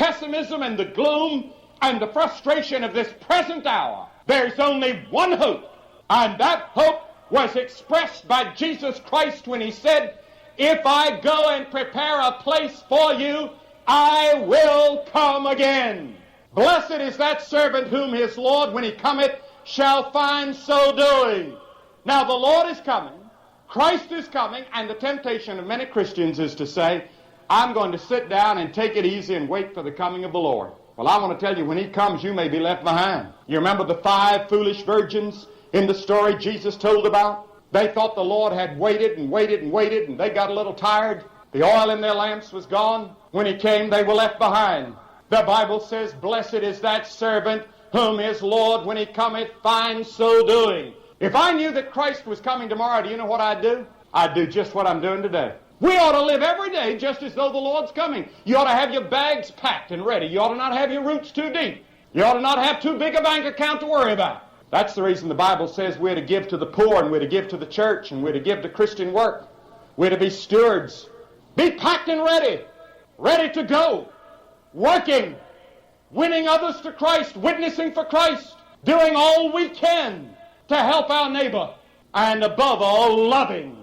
pessimism and the gloom and the frustration of this present hour, there's only one hope, and that hope was expressed by Jesus Christ when he said, "If I go and prepare a place for you, I will come again. Blessed is that servant whom his Lord, when he cometh, shall find so doing." Now the Lord is coming, Christ is coming, and the temptation of many Christians is to say, "I'm going to sit down and take it easy and wait for the coming of the Lord." Well, I want to tell you, when he comes, you may be left behind. You remember the 5 foolish virgins in the story Jesus told about? They thought the Lord had waited and waited and waited, and they got a little tired. The oil in their lamps was gone. When he came, they were left behind. The Bible says, "Blessed is that servant whom his Lord, when he cometh, finds so doing." If I knew that Christ was coming tomorrow, do you know what I'd do? I'd do just what I'm doing today. We ought to live every day just as though the Lord's coming. You ought to have your bags packed and ready. You ought to not have your roots too deep. You ought to not have too big a bank account to worry about. That's the reason the Bible says we're to give to the poor, and we're to give to the church, and we're to give to Christian work. We're to be stewards. Be packed and ready. Ready to go. Working. Winning others to Christ. Witnessing for Christ. Doing all we can to help our neighbor. And above all, loving